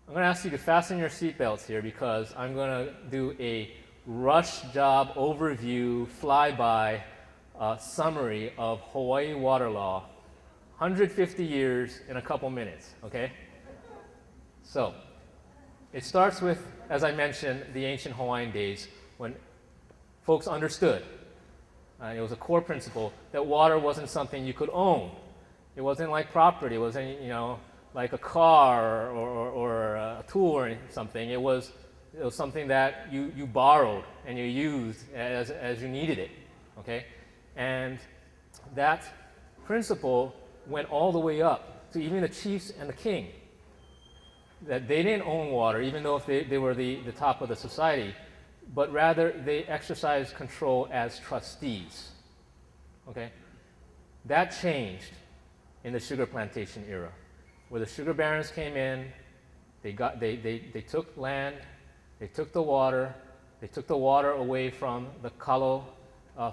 I'm going to ask you to fasten your seatbelts here because I'm going to do a rush job overview, flyby summary of Hawaii water law, 150 years in a couple minutes, okay? So, it starts with, as I mentioned, the ancient Hawaiian days when folks understood, it was a core principle, that water wasn't something you could own. It wasn't like property. It wasn't, like a car or a tool or something. It was something that you borrowed and you used as you needed it, okay? And that principle went all the way up to even the chiefs and the king, that they didn't own water, even though if they were the top of the society, but rather they exercised control as trustees, okay? That changed in the sugar plantation era, where the sugar barons came in, they took land, they took the water away from the kalo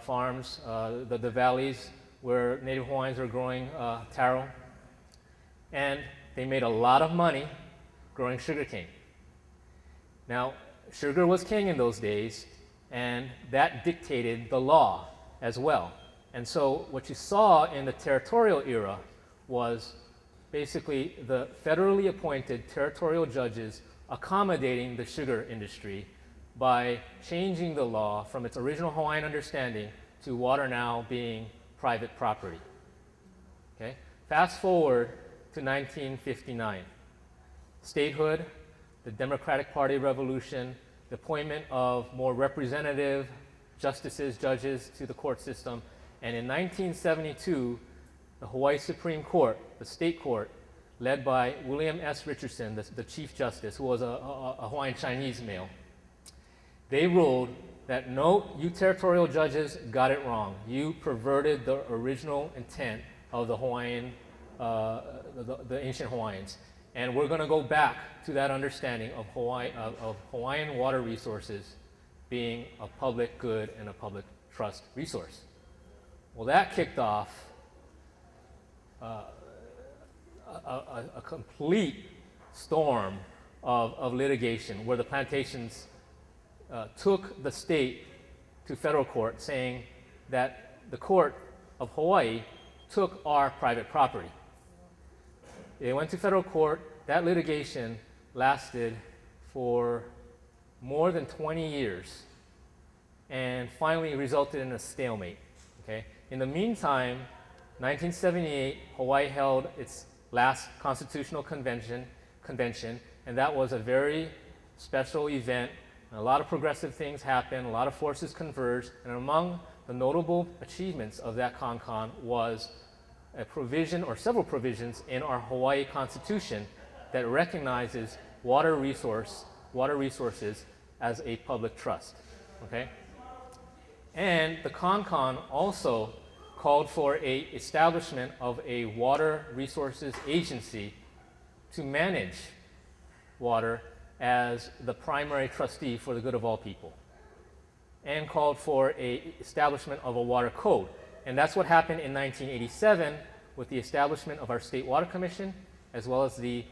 farms, the valleys where Native Hawaiians were growing taro, and they made a lot of money growing sugarcane. Now, sugar was king in those days, and that dictated the law as well. And so what you saw in the territorial era was basically the federally appointed territorial judges accommodating the sugar industry by changing the law from its original Hawaiian understanding to water now being private property. Okay? Fast forward to 1959. Statehood, the Democratic Party revolution, the appointment of more representative justices, judges to the court system, and in 1972, the Hawaii Supreme Court, the state court, led by William S. Richardson, the Chief Justice, who was a Hawaiian Chinese male, they ruled that no, you territorial judges got it wrong. You perverted the original intent of the Hawaiian, the ancient Hawaiians. And we're going to go back to that understanding of Hawaiian water resources being a public good and a public trust resource. Well, that kicked off a complete storm of litigation where the plantations took the state to federal court saying that the court of Hawaii took our private property. They went to federal court. That litigation lasted for more than 20 years and finally resulted in a stalemate. Okay? In the meantime, 1978, Hawaii held its last constitutional convention, and that was a very special event. A lot of progressive things happened, a lot of forces converged, and among the notable achievements of that CONCON was a provision or several provisions in our Hawaii Constitution that recognizes water resources as a public trust. Okay? And the CONCON also called for a establishment of a water resources agency to manage water as the primary trustee for the good of all people, and called for a establishment of a water code. And that's what happened in 1987 with the establishment of our State Water Commission, as well as the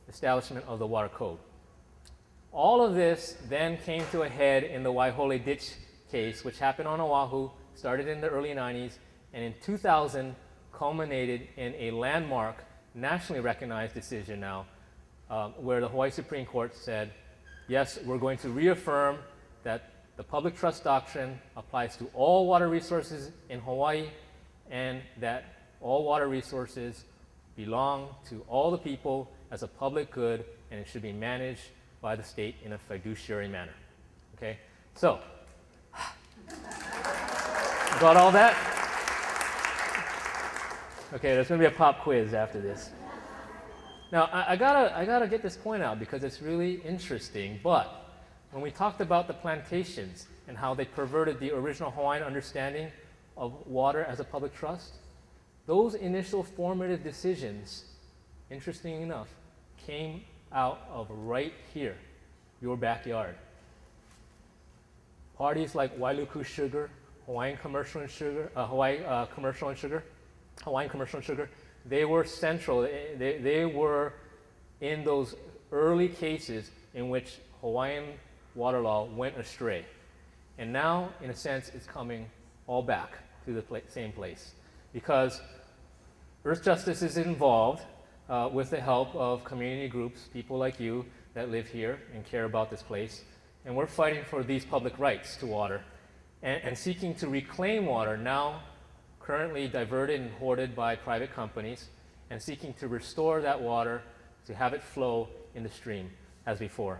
establishment of the Water Code. All of this then came to a head in the Waihole Ditch case, which happened on Oahu, started in the early 90s, and in 2000 culminated in a landmark, nationally recognized decision now, where the Hawaii Supreme Court said, yes, we're going to reaffirm that the public trust doctrine applies to all water resources in Hawaii, and that all water resources belong to all the people as a public good, and it should be managed by the state in a fiduciary manner. Okay? So, got all that? Okay, there's going to be a pop quiz after this. Now, I gotta get this point out because it's really interesting, but when we talked about the plantations and how they perverted the original Hawaiian understanding of water as a public trust, those initial formative decisions, interesting enough, came out of right here, your backyard. Parties like Wailuku Sugar, Hawaiian Commercial and Sugar, Hawaiian Commercial and Sugar, they were central. They were in those early cases in which Hawaiian water law went astray. And now, in a sense, it's coming all back to the same place. Because Earth Justice is involved with the help of community groups, people like you that live here and care about this place. And we're fighting for these public rights to water and seeking to reclaim water now currently diverted and hoarded by private companies, and seeking to restore that water to have it flow in the stream as before.